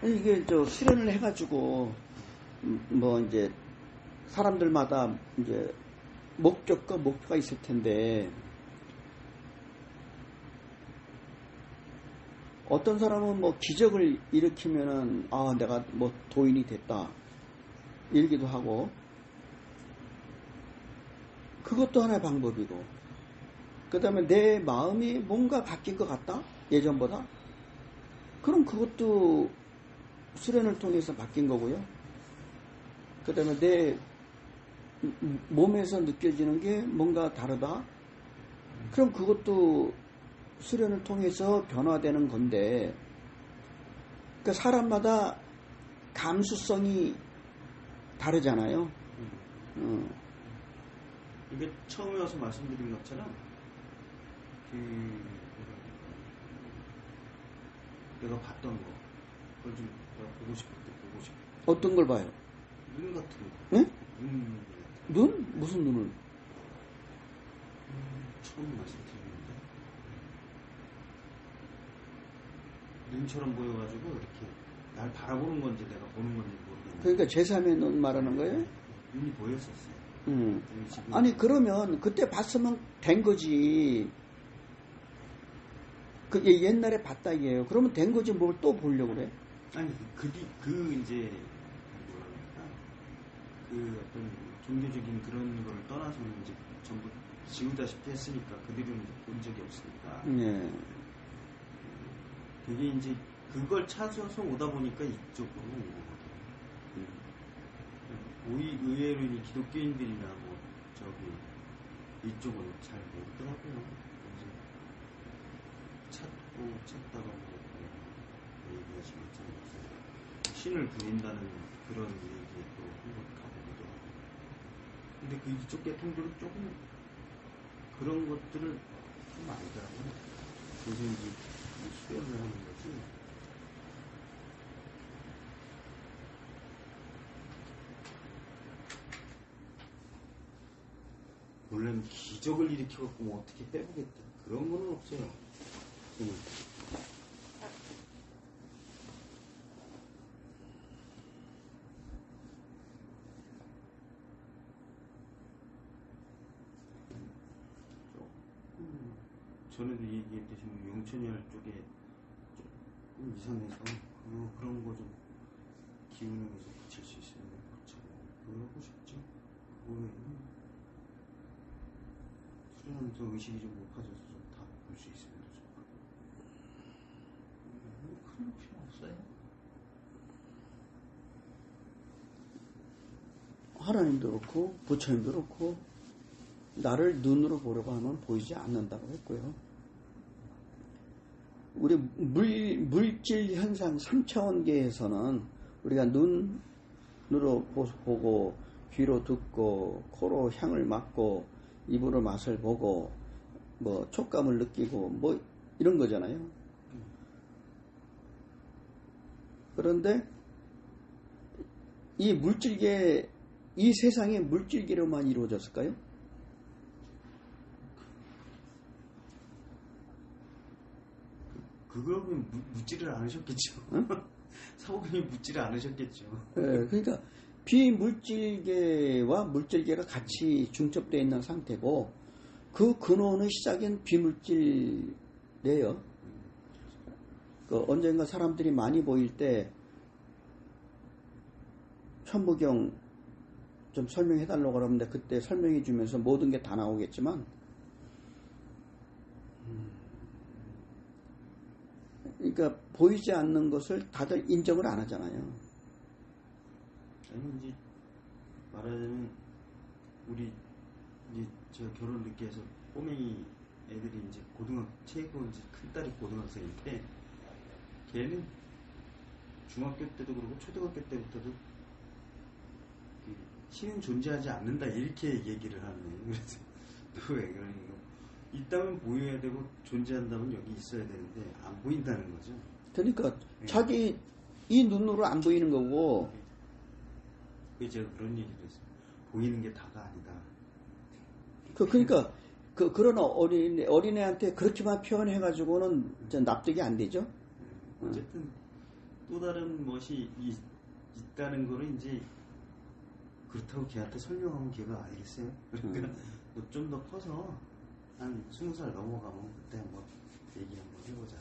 이게 수련을 해가지고 뭐 이제 사람들마다 이제 목적과 목표가 있을 텐데, 어떤 사람은 뭐 기적을 일으키면은 내가 뭐 도인이 됐다 이러기도 하고, 그것도 하나의 방법이고, 그 다음에 내 마음이 뭔가 바뀐 것 같다 예전보다, 그럼 그것도 수련을 통해서 바뀐 거고요. 그 다음에 내 몸에서 느껴지는 게 뭔가 다르다, 그럼 그것도 수련을 통해서 변화되는 건데, 그러니까 사람마다 감수성이 다르잖아요. 이게 처음에 와서 말씀드린 것처럼 내가 봤던 거, 그걸 좀 내가 보고 싶을 때 보고 싶어. 어떤 걸 봐요? 눈 같은 거. 응? 눈? 무슨 눈을? 처음 말씀드렸는데 눈처럼 보여가지고 이렇게 날 바라보는 건지 내가 보는 건지 모르겠는데. 그러니까 제3의 눈 말하는 거예요? 눈이 보였었어요. 아니 그러면 그때 봤으면 된 거지. 그게 옛날에 봤다 이게요. 그러면 된 거지 뭘 또 보려고 그래? 아니 이제 뭐랄까, 그 어떤 종교적인 그런 거를 떠나서는 이제 전부 지우다시피 했으니까 그들은 본 적이 없으니까. 네. 되게 이제 그걸 찾아서 오다 보니까 이쪽으로 온 거거든요. 의외로 이 기독교인들이나 뭐 저기 이쪽은 잘 모르더라고요. 그래서 찾다가 뭐 얘기하시면 신을 부린다는 그런 얘기에 또 한번 가보기도 하고. 근데 그 이쪽 계통들은 조금 그런 것들을 좀 알더라고요. 그래서 이제 수련을 하는 거지. 원래는 기적을 일으켜갖고 뭐 어떻게 빼보겠다 그런 거는 없어요. 전에도 얘기했듯이 영천열 쪽에 좀 이상해서 그런 거 좀 기운에서 붙일 수 있으면 붙이고 그러고 싶죠. 그거는 수련하면서 의식이 좀 높아져서 좀 다 볼 수 있으면 좋고. 그런 필요 없어요. 하나님도 그렇고 부처님도 그렇고 나를 눈으로 보려고 하면 보이지 않는다고 했고요. 우리 물질 현상 3차원계에서는 우리가 눈으로 보고 귀로 듣고 코로 향을 맡고 입으로 맛을 보고 뭐 촉감을 느끼고 뭐 이런 거잖아요. 그런데 이 물질계, 이 세상이 물질계로만 이루어졌을까요? 그거는 묻지를 않으셨겠죠. 응? 사고님이 묻지를 않으셨겠죠. 네, 그러니까 비물질계와 물질계가 같이 중첩되어 있는 상태고, 그 근원의 시작은 비물질이에요. 언젠가 사람들이 많이 보일 때 천부경 좀 설명해달라고 그러는데 그때 설명해주면서 모든 게 다 나오겠지만, 그러니까 보이지 않는 것을 다들 인정을 안 하잖아요. 아니 이제 말하자면 우리 이제 제가 결혼 늦게 해서 꼬맹이 애들이 이제 최고 이제 큰 딸이 고등학생인데, 걔는 중학교 때도 그러고 초등학교 때부터도 신은 존재하지 않는다 이렇게 얘기를 하는 거예요. 그래서 또 왜 그러니까 있다면 보여야 되고 존재한다면 여기 있어야 되는데 안 보인다는 거죠. 그러니까 자기 이 눈으로 안 보이는 거고. 그래서 제가 그런 얘기를 했어요. 보이는 게 다가 아니다. 그러니까 그런 어린애한테 그렇게만 표현해가지고는 납득이 안 되죠. 어쨌든 또 다른 멋이 있다는 거는 이제 그렇다고 걔한테 설명하면 걔가 알겠어요. 그러니까 좀 더 커서 한 20살 넘어가면 그때 한번 얘기 한번 해보자.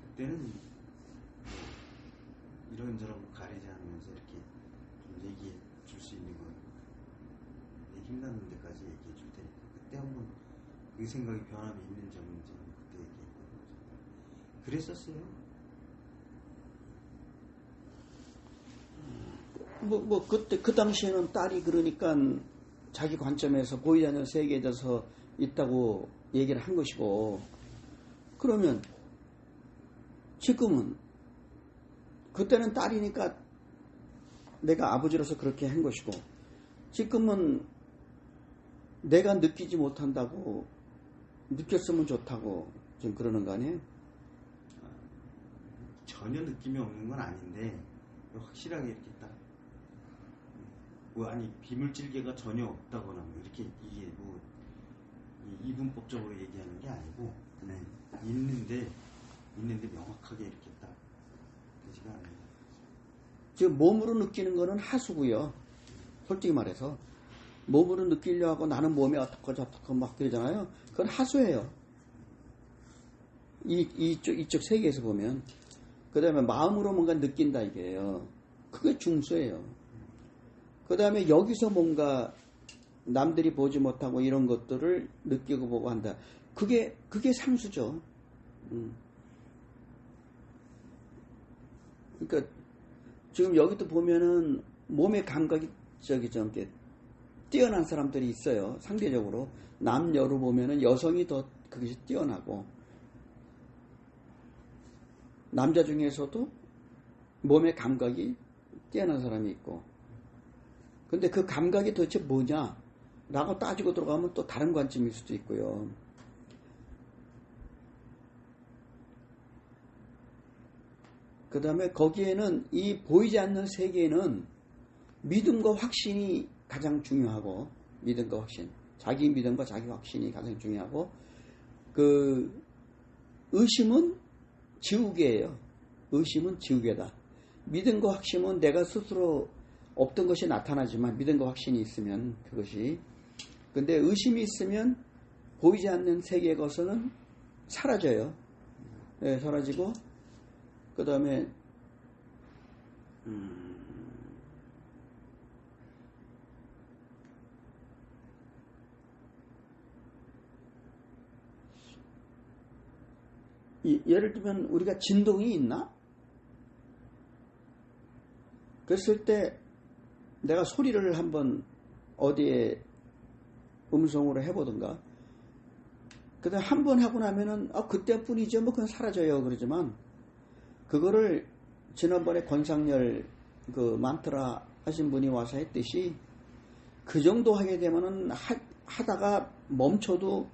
그때는 뭐 이런저런 가리지 않으면서 이렇게 좀 얘기해 줄 수 있는 거, 내 힘나는 데까지 얘기해 줄 테니까 그때 한번 그 생각이 변함이 있는지 없는지 그때 얘기해 보자. 그랬었어요. 그때, 그 당시에는 딸이 그러니까 자기 관점에서 보이지 않는 세계에 대해서 있다고 얘기를 한 것이고, 그러면 지금은, 그때는 딸이니까 내가 아버지로서 그렇게 한 것이고, 지금은 내가 느끼지 못한다고, 느꼈으면 좋다고 지금 그러는 거 아니에요? 전혀 느낌이 없는 건 아닌데, 확실하게 이렇게 딱, 뭐 아니 비물질계가 전혀 없다거나 뭐 이렇게 이게 뭐 이분법적으로 얘기하는 게 아니고 그냥 있는데 명확하게 이렇게 딱 되지가 않아요. 지금 몸으로 느끼는 거는 하수고요. 솔직히 말해서 몸으로 느끼려 하고 나는 몸이 어떻고 저떻고 막 그러잖아요. 그건 하수예요. 이쪽 세계에서 보면. 그 다음에 마음으로 뭔가 느낀다 이게요. 그게 중수예요. 그 다음에 여기서 뭔가 남들이 보지 못하고 이런 것들을 느끼고 보고 한다. 그게 상수죠. 그러니까 지금 여기도 보면은 몸의 감각이 좀 이렇게 뛰어난 사람들이 있어요. 상대적으로 남녀로 보면은 여성이 더 그것이 뛰어나고, 남자 중에서도 몸의 감각이 뛰어난 사람이 있고. 근데 그 감각이 도대체 뭐냐? 라고 따지고 들어가면 또 다른 관점일 수도 있고요. 그 다음에 거기에는 이 보이지 않는 세계에는 믿음과 확신이 가장 중요하고, 믿음과 확신. 자기 믿음과 자기 확신이 가장 중요하고, 그 의심은 지우개예요. 의심은 지우개다. 믿음과 확신은 내가 스스로 없던 것이 나타나지만 믿음과 확신이 있으면 그것이, 근데 의심이 있으면 보이지 않는 세계의 것은 사라져요. 네, 사라지고 그 다음에 예를 들면 우리가 진동이 있나? 그랬을 때 내가 소리를 한번 어디에 음성으로 해보든가, 그 다음에 한 번 하고 나면은 그때뿐이죠 뭐 그냥 사라져요 그러지만, 그거를 지난번에 권상열 그 만트라 하신 분이 와서 했듯이 그 정도 하게 되면은 하다가 멈춰도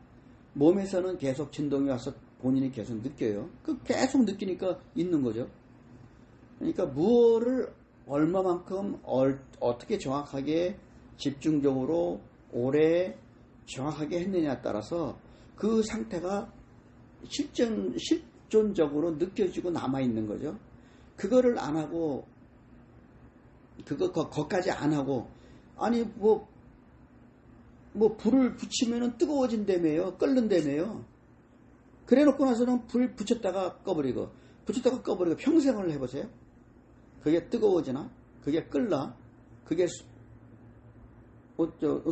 몸에서는 계속 진동이 와서 본인이 계속 느껴요. 그 계속 느끼니까 있는 거죠. 그러니까 무엇을 얼마만큼 어떻게 정확하게 집중적으로 오래 정확하게 했느냐에 따라서 그 상태가 실존적으로 느껴지고 남아있는 거죠. 그거를 안 하고, 거기까지 안 하고, 아니, 불을 붙이면은 뜨거워진다며요. 끓는다며요. 그래 놓고 나서는 불 붙였다가 꺼버리고, 평생을 해보세요. 그게 뜨거워지나? 그게 끓나? 그게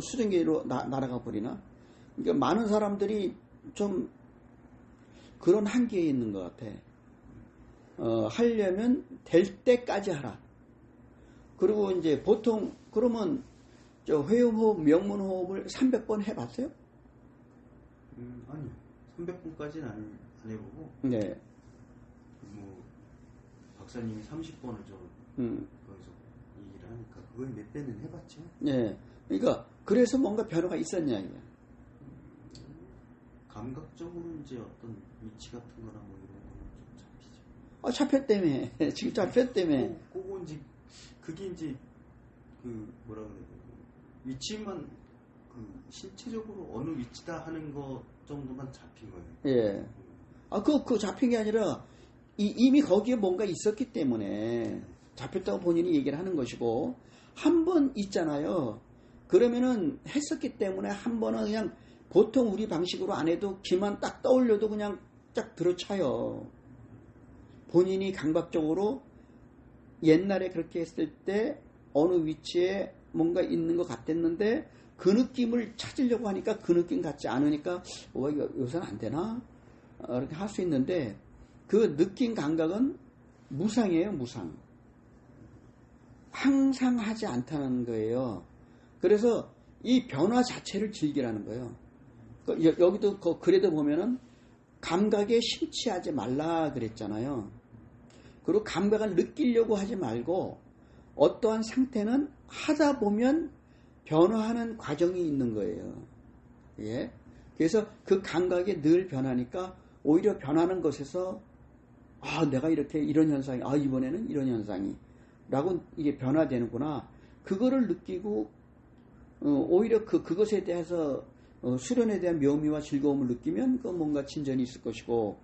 수증기로 날아가 버리나? 그러니까 많은 사람들이 좀 그런 한계에 있는 것 같아. 하려면 될 때까지 하라. 그리고 이제 보통 그러면 회음호흡, 명문호흡을 300번 해봤어요? 아니요. 300번까지는 안 해보고. 네. 박사님이 30번을 거기서 얘기를 하니까 그걸 몇 배는 해봤죠. 네. 그러니까 그래서 뭔가 변화가 있었냐 이게. 감각적으로 이제 어떤 위치 같은 거나 뭐 이런 거는 좀 잡히죠. 잡혔다며. 지금 잡혔다며. 그거 이제 그게 이제 그 뭐라 그래야 되나, 위치만 그 신체적으로 어느 위치다 하는 것 정도만 잡힌 거예요. 예. 그 잡힌 게 아니라 이미 거기에 뭔가 있었기 때문에 잡혔다고 본인이 얘기를 하는 것이고, 한 번 있잖아요. 그러면은 했었기 때문에 한 번은 그냥 보통 우리 방식으로 안 해도 기만 딱 떠올려도 그냥 딱 들어차요. 본인이 강박적으로 옛날에 그렇게 했을 때 어느 위치에 뭔가 있는 것 같았는데 그 느낌을 찾으려고 하니까 그 느낌 같지 않으니까 요새는 안 되나? 이렇게 할 수 있는데 그 느낌 감각은 무상이에요, 무상. 항상 하지 않다는 거예요. 그래서 이 변화 자체를 즐기라는 거예요. 여기도 그래도 보면은 감각에 심취하지 말라 그랬잖아요. 그리고 감각을 느끼려고 하지 말고 어떠한 상태는 하다 보면 변화하는 과정이 있는 거예요. 예. 그래서 그 감각이 늘 변하니까 오히려 변하는 것에서 내가 이렇게 이런 현상이 이번에는 이런 현상이 라고 이게 변화되는구나. 그거를 느끼고 오히려 그것에 대해서 수련에 대한 묘미와 즐거움을 느끼면 그 뭔가 진전이 있을 것이고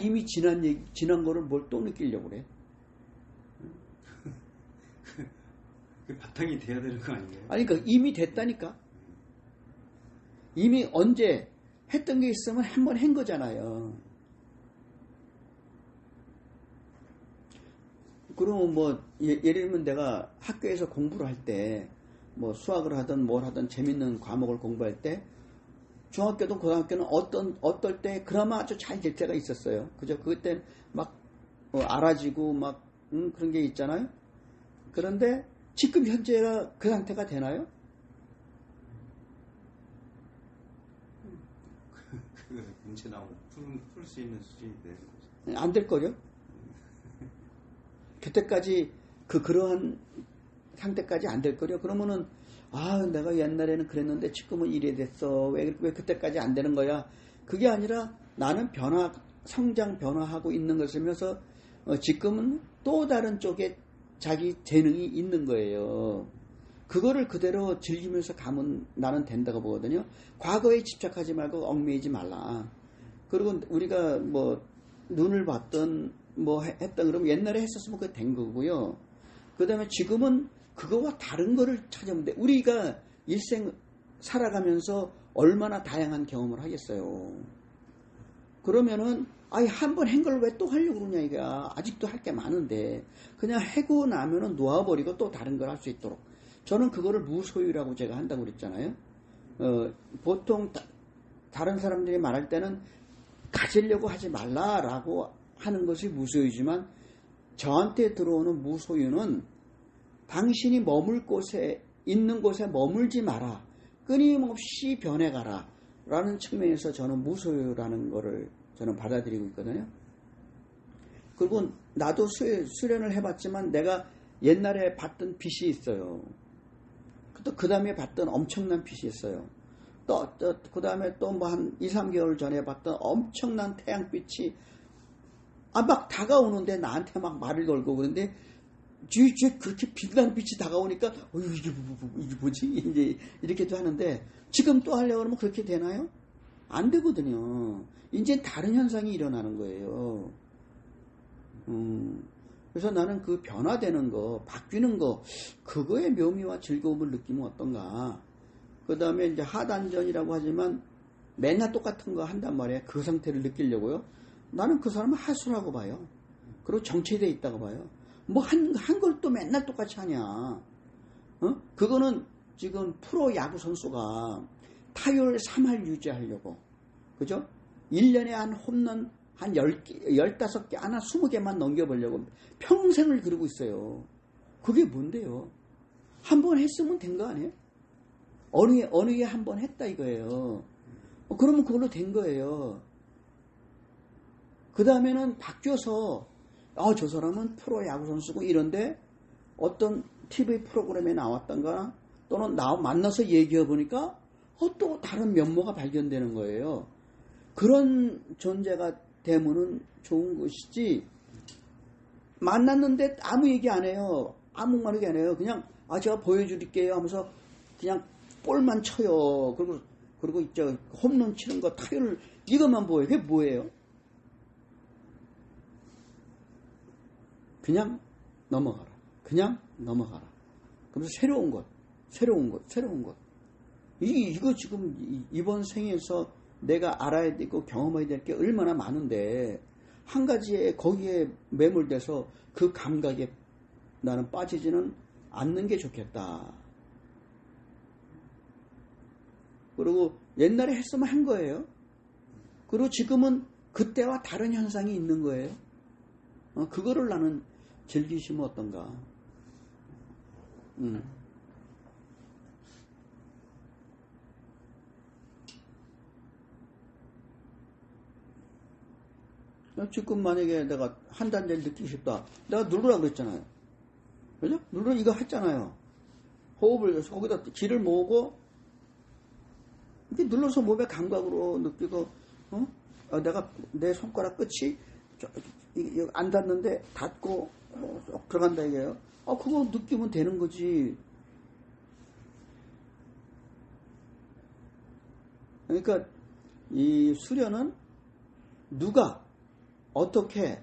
이미 지난 거를 뭘 또 느끼려고 그래. 그 바탕이 돼야 되는 거 아니에요? 아니 그러니까 이미 됐다니까. 이미 언제 했던 게 있으면 한번 한 거잖아요. 그러면 뭐 예를 들면 내가 학교에서 공부를 할 때 뭐 수학을 하든 뭘 하든 재밌는 과목을 공부할 때 중학교든 고등학교는 어떨 때 그나마 아주 잘 될 때가 있었어요. 그죠? 그때 막 알아지고 막 그런 게 있잖아요. 그런데 지금 현재가 그 상태가 되나요? 그 문제 나오면 풀 수 있는 수준이 되는 거죠. 안 될 거죠. 그때까지 그러한 상태까지 안 될 거요. 그러면은 내가 옛날에는 그랬는데 지금은 이래 됐어. 왜 그때까지 안 되는 거야? 그게 아니라 나는 성장 변화하고 있는 것이면서 지금은 또 다른 쪽에 자기 재능이 있는 거예요. 그거를 그대로 즐기면서 가면 나는 된다고 보거든요. 과거에 집착하지 말고 얽매이지 말라. 그리고 우리가 뭐 눈을 봤던 뭐 했던 그러면 옛날에 했었으면 그게 된 거고요. 그 다음에 지금은 그거와 다른 거를 찾으면 돼. 우리가 일생 살아가면서 얼마나 다양한 경험을 하겠어요. 그러면은 한 번 한 걸 왜 또 하려고 그러냐 이거야. 아직도 할 게 많은데 그냥 하고 나면은 놓아버리고 또 다른 걸 할 수 있도록. 저는 그거를 무소유라고 제가 한다고 그랬잖아요. 보통 다른 사람들이 말할 때는 가지려고 하지 말라라고 하는 것이 무소유지만 저한테 들어오는 무소유는 당신이 있는 곳에 머물지 마라. 끊임없이 변해가라. 라는 측면에서 저는 무소유라는 거를 저는 받아들이고 있거든요. 그리고 나도 수련을 해봤지만 내가 옛날에 봤던 빛이 있어요. 또 그 다음에 봤던 엄청난 빛이 있어요. 또 그 다음에 또 뭐 한 2, 3개월 전에 봤던 엄청난 태양빛이 막 다가오는데 나한테 막 말을 걸고 그런데 뒤에 그렇게 빛나는 빛이 다가오니까 이게 뭐지? 이제 이렇게도 하는데 지금 또 하려고 하면 그렇게 되나요? 안 되거든요. 이제 다른 현상이 일어나는 거예요. 그래서 나는 그 변화되는 거, 바뀌는 거, 그거의 묘미와 즐거움을 느끼면 어떤가. 그 다음에 이제 하단전이라고 하지만 맨날 똑같은 거 한단 말이에요. 그 상태를 느끼려고요. 나는 그 사람은 하수라고 봐요. 그리고 정체되어 있다고 봐요. 뭐 한 걸 또 맨날 똑같이 하냐. 그거는 지금 프로 야구 선수가 타율 3할 유지하려고. 그죠? 1년에 한 홈런 한 15개, 하나 20개만 넘겨보려고 평생을 그러고 있어요. 그게 뭔데요? 한 번 했으면 된 거 아니에요? 어느 게 한 번 했다 이거예요. 그러면 그걸로 된 거예요. 그 다음에는 바뀌어서 저 사람은 프로 야구 선수고 이런데 어떤 TV 프로그램에 나왔던가 또는 만나서 얘기해 보니까 또 다른 면모가 발견되는 거예요. 그런 존재가 되면은 좋은 것이지 만났는데 아무 얘기 안 해요. 아무 말 얘기 안 해요. 그냥 제가 보여드릴게요 하면서 그냥 볼만 쳐요. 그리고 있죠. 홈런 치는 거 타율 이것만 보여요. 그게 뭐예요? 그냥 넘어가라. 그냥 넘어가라. 그래서 새로운 것. 이거 지금 이번 생에서 내가 알아야 되고 경험해야 될 게 얼마나 많은데 한 가지에 거기에 매몰돼서 그 감각에 나는 빠지지는 않는 게 좋겠다. 그리고 옛날에 했으면 한 거예요. 그리고 지금은 그때와 다른 현상이 있는 거예요. 그거를 나는 즐기시면 어떤가. 지금 만약에 내가 한 단계를 느끼고 싶다. 내가 누르라 그랬잖아요. 그죠? 누르 이거 했잖아요. 호흡을 거기다 기를 모으고 이렇게 눌러서 몸의 감각으로 느끼고 내가 내 손가락 끝이 안 닿는데 닿고 쏙 들어간다 이게요. 그거 느끼면 되는 거지. 그러니까 이 수련은 누가 어떻게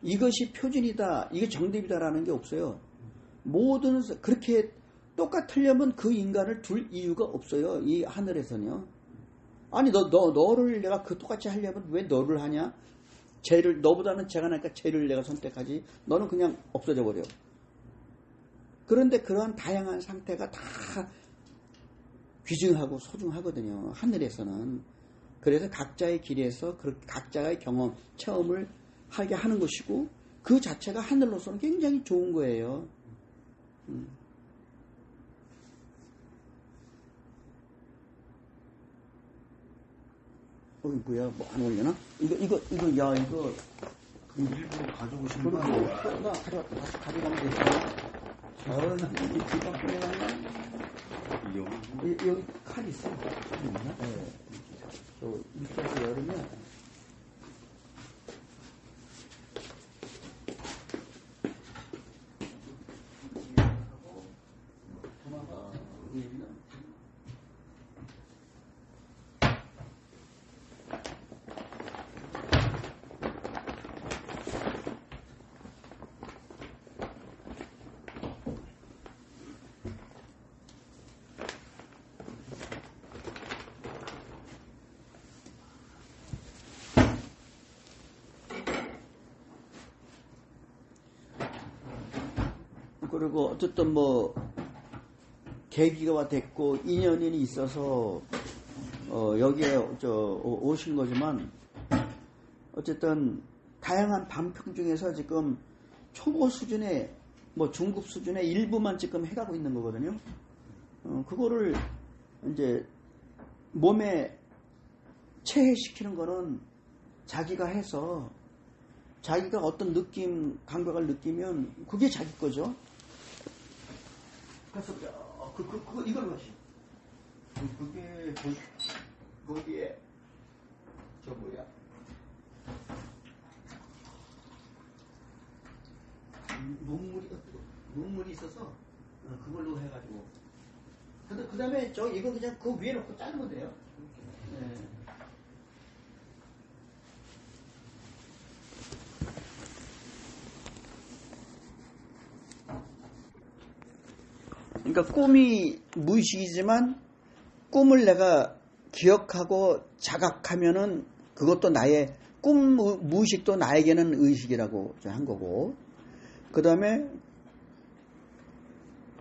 이것이 표준이다, 이게 정답이다라는 게 없어요. 모든 그렇게 똑같으려면 그 인간을 둘 이유가 없어요. 이 하늘에서는요. 아니 너를 내가 그 똑같이 하려면 왜 너를 하냐? 쟤를 너보다는 쟤가 나니까 쟤를 내가 선택하지. 너는 그냥 없어져 버려. 그런데 그러한 다양한 상태가 다 귀중하고 소중하거든요. 하늘에서는. 그래서 각자의 길에서 각자의 경험, 체험을 하게 하는 것이고 그 자체가 하늘로서는 굉장히 좋은 거예요. 뭐야, 뭐 안 올려나? 이거, 일부러 가져오신 그리고 거 나 가져왔다. 다시 가져가면 되잖아. 이 기가 뿌려가면 여기 칼 있어. 칼 있나? 네. 저 밑에서 열으면 그리고 어쨌든 뭐 계기가 됐고 인연이 있어서 여기에 오신 거지만 어쨌든 다양한 반평 중에서 지금 초보 수준의 뭐 중급 수준의 일부만 지금 해가고 있는 거거든요. 그거를 이제 몸에 체해시키는 거는 자기가 해서 자기가 어떤 느낌, 감각을 느끼면 그게 자기 거죠. 그래서 이걸 하시. 그게 거기에 눈물이 있어서 그걸로 해가지고. 그 다음에 이거 그냥 그 위에 놓고 자르면 돼요. 네. 그러니까 꿈이 무의식이지만 꿈을 내가 기억하고 자각하면은 그것도 나의 꿈 무의식도 나에게는 의식이라고 한 거고, 그 다음에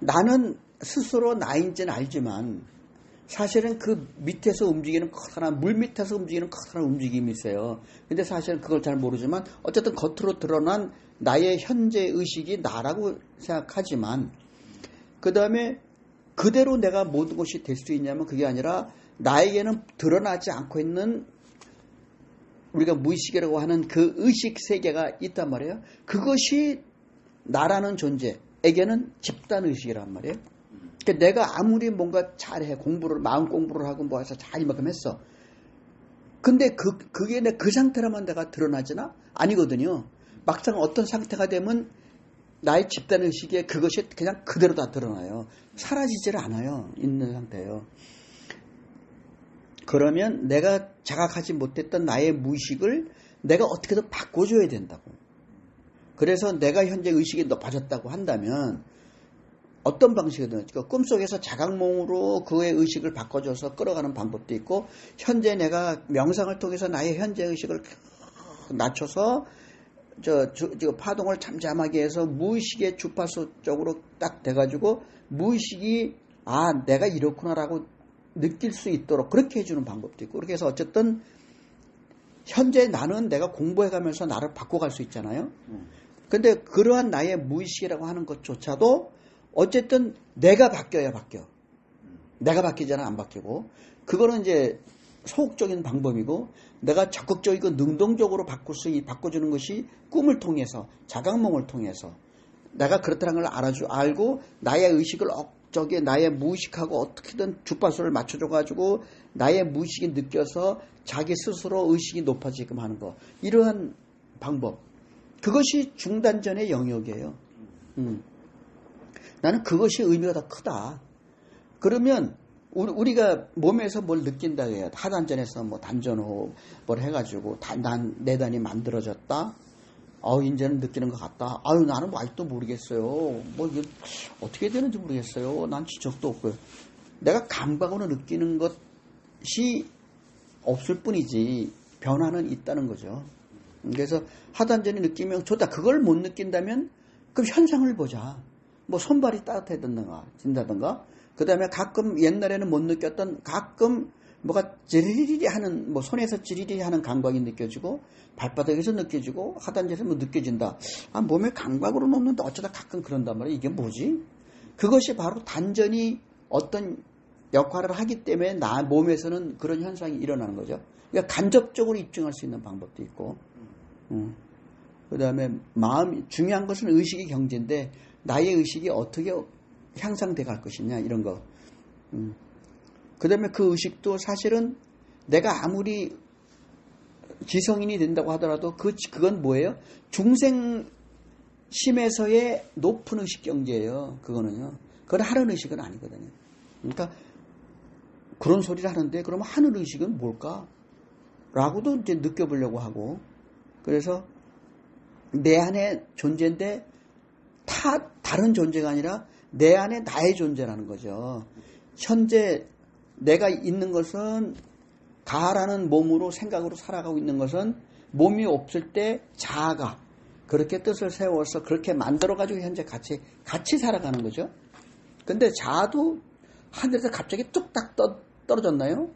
나는 스스로 나인지는 알지만 사실은 그 밑에서 움직이는 커다란 물 밑에서 움직이는 커다란 움직임이 있어요. 근데 사실은 그걸 잘 모르지만 어쨌든 겉으로 드러난 나의 현재 의식이 나라고 생각하지만 그 다음에 그대로 내가 모든 것이 될 수 있냐면 그게 아니라 나에게는 드러나지 않고 있는 우리가 무의식이라고 하는 그 의식 세계가 있단 말이에요. 그것이 나라는 존재에게는 집단의식이란 말이에요. 그러니까 내가 아무리 뭔가 잘해 마음 공부를 하고 뭐 해서 잘 이만큼 했어. 근데 그게 그 상태라면 내가 드러나지나? 아니거든요. 막상 어떤 상태가 되면 나의 집단의식에 그것이 그냥 그대로 다 드러나요. 사라지질 않아요. 있는 상태예요. 그러면 내가 자각하지 못했던 나의 무의식을 내가 어떻게든 바꿔줘야 된다고. 그래서 내가 현재 의식이 높아졌다고 한다면 어떤 방식이든 꿈속에서 자각몽으로 그의 의식을 바꿔줘서 끌어가는 방법도 있고, 현재 내가 명상을 통해서 나의 현재 의식을 낮춰서 저 파동을 잠잠하게 해서 무의식의 주파수 쪽으로 딱 돼가지고 무의식이 내가 이렇구나라고 느낄 수 있도록 그렇게 해주는 방법도 있고, 그렇게 해서 어쨌든 현재 나는 내가 공부해가면서 나를 바꿔갈 수 있잖아요. 근데 그러한 나의 무의식이라고 하는 것조차도 어쨌든 내가 바뀌어야 바뀌어. 내가 바뀌잖아, 안 바뀌고. 그거는 이제 소극적인 방법이고, 내가 적극적이고 능동적으로 바꿔주는 것이 꿈을 통해서, 자각몽을 통해서 내가 그렇다는 걸 알고 나의 의식을 나의 무의식하고 어떻게든 주파수를 맞춰줘가지고 나의 무의식이 느껴서 자기 스스로 의식이 높아지게끔 하는 거. 이러한 방법. 그것이 중단전의 영역이에요. 나는 그것이 의미가 더 크다. 그러면 우리가 몸에서 뭘 느낀다 해요. 하단전에서 뭐 단전호흡 뭘 해가지고 내단이 만들어졌다. 이제는 느끼는 것 같다. 나는 뭐 아직도 모르겠어요. 뭐 이게 어떻게 되는지 모르겠어요. 난 지적도 없고요. 내가 감각으로 느끼는 것이 없을 뿐이지 변화는 있다는 거죠. 그래서 하단전이 느끼면 좋다. 그걸 못 느낀다면 그럼 현상을 보자. 뭐 손발이 따뜻해진다든가 진다든가, 그 다음에 가끔 옛날에는 못 느꼈던 가끔 뭐가 찌리리리 하는, 뭐 손에서 찌리리리 하는 감각이 느껴지고 발바닥에서 느껴지고 하단지에서 뭐 느껴진다. 몸의 감각으로 놓는데 어쩌다 가끔 그런단 말이야. 이게 뭐지? 그것이 바로 단전이 어떤 역할을 하기 때문에 나 몸에서는 그런 현상이 일어나는 거죠. 그러니까 간접적으로 입증할 수 있는 방법도 있고, 그 다음에 중요한 것은 의식의 경제인데 나의 의식이 어떻게 향상돼 갈 것이냐, 이런 거. 그 다음에 그 의식도 사실은 내가 아무리 지성인이 된다고 하더라도 그건 뭐예요? 중생심에서의 높은 의식 경제예요. 그거는요. 그건 하늘 의식은 아니거든요. 그러니까 그런 소리를 하는데 그러면 하늘 의식은 뭘까? 라고도 이제 느껴보려고 하고, 그래서 내 안에 존재인데 다른 존재가 아니라 내 안에 나의 존재라는 거죠. 현재 내가 있는 것은 가라는 몸으로 생각으로 살아가고 있는 것은 몸이 없을 때 자아가 그렇게 뜻을 세워서 그렇게 만들어가지고 현재 같이 살아가는 거죠. 근데 자아도 하늘에서 갑자기 뚝딱 떨어졌나요?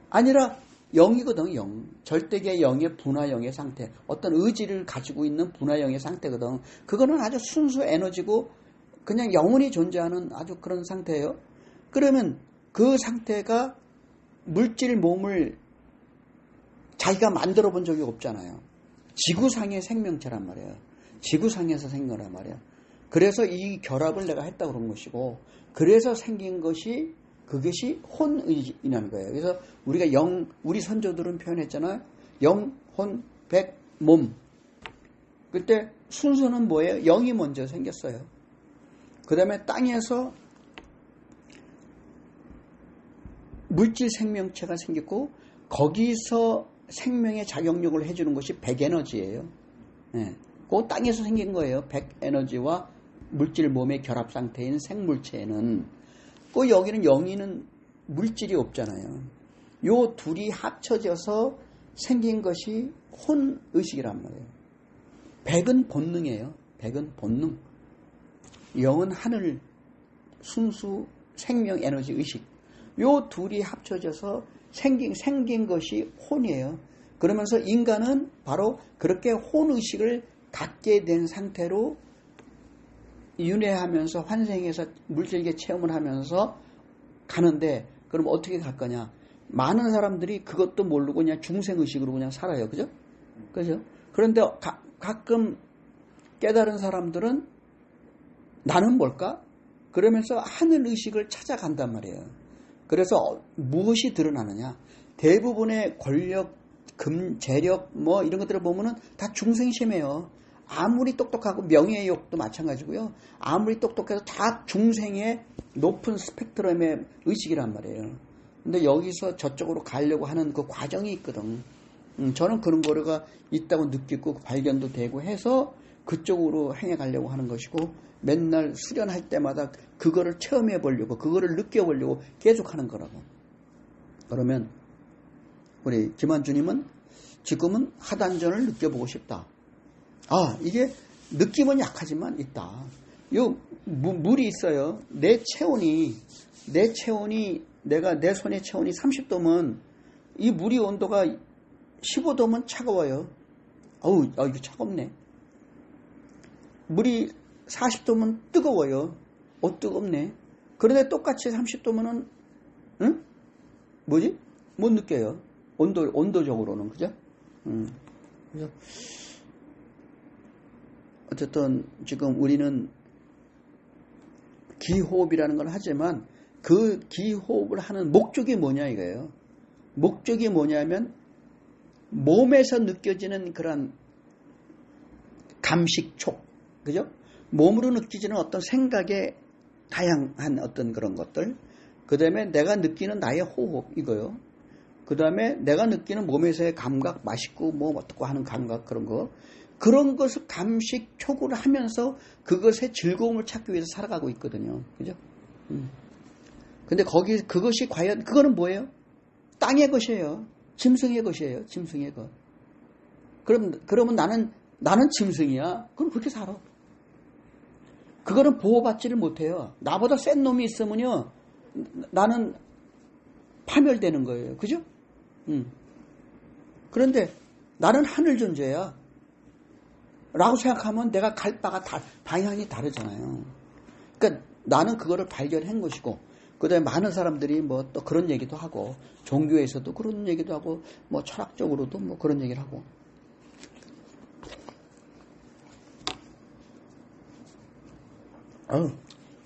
아니라 영이거든, 영. 절대계의 영의 분화영의 상태. 어떤 의지를 가지고 있는 분화영의 상태거든. 그거는 아주 순수 에너지고 그냥 영원히 존재하는 아주 그런 상태예요. 그러면 그 상태가 물질 몸을 자기가 만들어 본 적이 없잖아요. 지구상의 생명체란 말이에요. 지구상에서 생겨란 말이에요. 그래서 이 결합을 내가 했다고 그런 것이고, 그래서 생긴 것이 그것이 혼의이라는 거예요. 그래서 우리가 우리 선조들은 표현했잖아요. 영, 혼, 백, 몸. 그때 순서는 뭐예요? 영이 먼저 생겼어요. 그 다음에 땅에서 물질 생명체가 생겼고, 거기서 생명의 작용력을 해주는 것이 백에너지예요. 네. 그 땅에서 생긴 거예요. 백에너지와 물질 몸의 결합 상태인 생물체는. 그 여기는 영이는 물질이 없잖아요. 요 둘이 합쳐져서 생긴 것이 혼의식이란 말이에요. 백은 본능이에요. 백은 본능. 영은 하늘, 순수, 생명, 에너지, 의식. 요 둘이 합쳐져서 생긴 것이 혼이에요. 그러면서 인간은 바로 그렇게 혼의식을 갖게 된 상태로 윤회하면서 환생해서 물질계 체험을 하면서 가는데, 그럼 어떻게 갈 거냐? 많은 사람들이 그것도 모르고 그냥 중생의식으로 그냥 살아요. 그죠? 그죠? 그런데 가끔 깨달은 사람들은 나는 뭘까? 그러면서 하늘의식을 찾아간단 말이에요. 그래서 무엇이 드러나느냐? 대부분의 권력, 재력 뭐 이런 것들을 보면은 다 중생심이에요. 아무리 똑똑하고 명예욕도 마찬가지고요. 아무리 똑똑해도 다 중생의 높은 스펙트럼의 의식이란 말이에요. 근데 여기서 저쪽으로 가려고 하는 그 과정이 있거든. 저는 그런 거가 있다고 느끼고 발견도 되고 해서 그쪽으로 행해 가려고 하는 것이고 맨날 수련할 때마다 그거를 체험해 보려고 그거를 느껴보려고 계속 하는 거라고. 그러면 우리 김한주님은 지금은 하단전을 느껴보고 싶다. 아, 이게 느낌은 약하지만 있다. 요 물이 있어요. 내 체온이 내가 내 손의 체온이 30도면 이 물이 온도가 15도면 차가워요. 이거 차갑네. 물이 40도면 뜨거워요. 뜨겁네. 그런데 똑같이 30도면은 응? 뭐지? 못 느껴요. 온도적으로는 그죠? 그래서 어쨌든 지금 우리는 기호흡이라는 걸 하지만 그 기호흡을 하는 목적이 뭐냐 이거예요. 목적이 뭐냐면 몸에서 느껴지는 그런 감식촉, 그죠? 몸으로 느껴지는 어떤 생각의 다양한 어떤 그런 것들, 그 다음에 내가 느끼는 나의 호흡 이거요. 그 다음에 내가 느끼는 몸에서의 감각, 맛있고 뭐 어떻고 하는 감각 그런 것을 감식촉을 하면서 그것의 즐거움을 찾기 위해서 살아가고 있거든요. 그죠? 근데 그것이 과연 그거는 뭐예요? 땅의 것이에요. 짐승의 것이에요. 짐승의 것. 그러면 나는 짐승이야. 그럼 그렇게 살아. 그거는 보호받지를 못해요. 나보다 센 놈이 있으면요, 나는 파멸되는 거예요. 그죠? 그런데 나는 하늘 존재야. 라고 생각하면 내가 갈 바가 방향이 다르잖아요. 그러니까 나는 그거를 발견한 것이고, 그 다음에 많은 사람들이 뭐 또 그런 얘기도 하고, 종교에서도 그런 얘기도 하고, 뭐 철학적으로도 뭐 그런 얘기를 하고.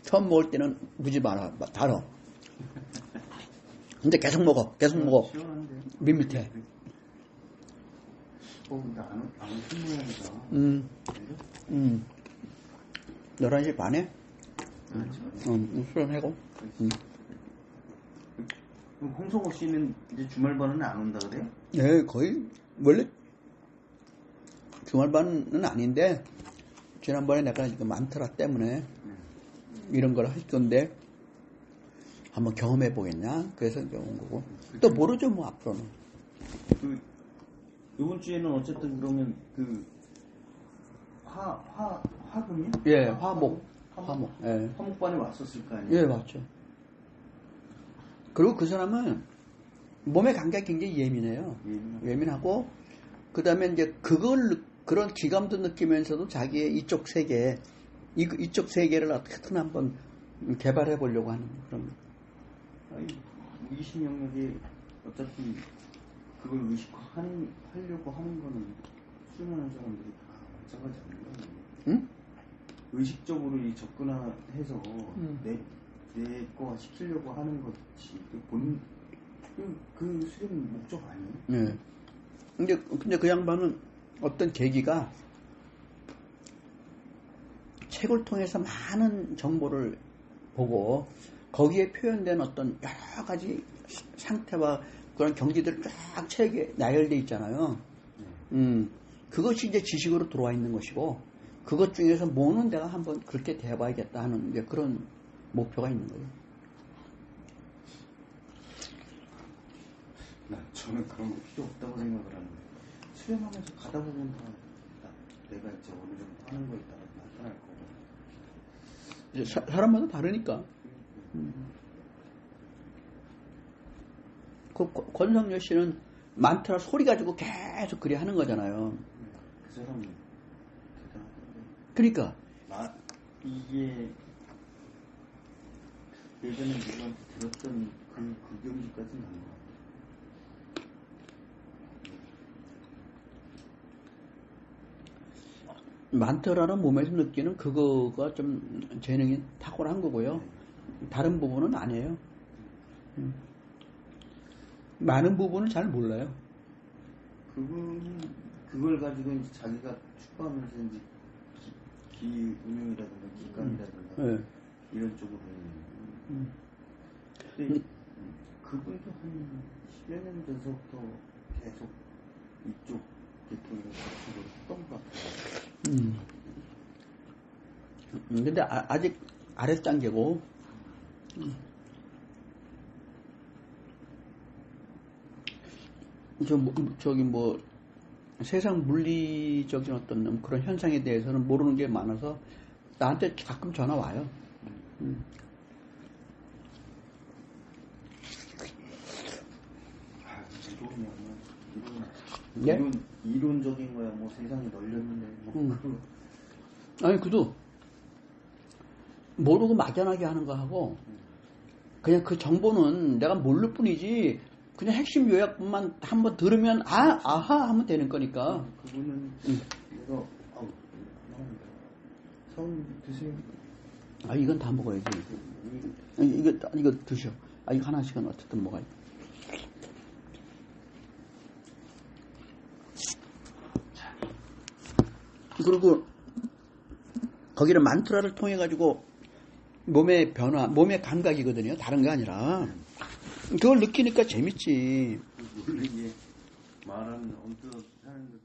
처음 먹을 때는 무지 달어. 근데 계속 먹어. 밋밋해. 근데 안 신모양이다. 11시 반에? 수련하고. 그럼 홍성호 씨는 이제 주말반은 안 온다 그래요? 네, 거의, 원래 주말반은 아닌데, 지난번에 내가 이거 만트라 때문에 이런 걸 할 건데, 한번 경험해 보겠냐? 그래서 이제 온 거고. 또 모르죠, 뭐, 앞으로는. 이번 주에는 어쨌든 그러면 화금이요? 예, 화목. 예. 화목반에 왔었을 거 아니에요? 예, 맞죠. 그리고 그 사람은 몸의 감각이 굉장히 예민해요. 예민하고, 그 다음에 이제 그런 기감도 느끼면서도 자기의 이쪽 세계, 이쪽 세계를 어떻게든 한번 개발해 보려고 하는 그런. 이심 영역이 어차피 그걸 의식하려고 하는 거는 수련하는 사람들이 다 마찬가지 아닌가? 응? 의식적으로 접근해서 내 거 시키려고 하는 것이 그 수련 목적 아니에요? 네. 근데 그 양반은 어떤 계기가 책을 통해서 많은 정보를 보고 거기에 표현된 어떤 여러 가지 상태와 그런 경지들이 쫙 책에 나열되어 있잖아요. 그것이 이제 지식으로 들어와 있는 것이고, 그것 중에서 뭐는 내가 한번 그렇게 대해봐야겠다 하는 이제 그런 목표가 있는 거예요. 저는 그런 거 필요 없다고 생각을 하는데, 수련하면서 가다 보면 다 내가 이제 어느 정도 하는 거에 따라 나타날 거고. 이제 사람마다 다르니까. 권성열 씨는 만트라 소리 가지고 계속 그리 하는 거잖아요. 그 사람이 대단하던데. 그러니까. 이게 예전에 누구한테 들었던 그 경지까지는 아닌 것 같아요. 만트라는 몸에서 느끼는 그거가 좀 재능이 탁월한 거고요. 다른 부분은 아니에요. 많은 부분을 잘 몰라요. 그걸 가지고 이제 자기가 추구하면서 이제 기운용이라든가 기감이라든가 네. 이런 쪽으로. 근데 그분도 한 10여 년 전서부터 계속 이쪽 계통에서 저쪽으로 동그랗게. 근데 아직 아랫단계고, 저기 세상 물리적인 어떤 그런 현상에 대해서는 모르는 게 많아서 나한테 가끔 전화 와요. 예? 이론적인 거야. 뭐 세상이 널렸는데. 뭐 아니, 그도 모르고 막연하게 하는 거 하고, 그냥 그 정보는 내가 모를 뿐이지, 그냥 핵심 요약만 한번 들으면, 아하 하면 되는 거니까. 그거는 내가 사원님 드세요. 이건 다 먹어야지. 이거 드셔. 이거 하나씩은 어쨌든 먹어야지. 그리고 거기는 만트라를 통해 가지고 몸의 변화, 몸의 감각이거든요. 다른 게 아니라 그걸 느끼니까 재밌지. 원래 이게 말하는 언뜻 하는 거지.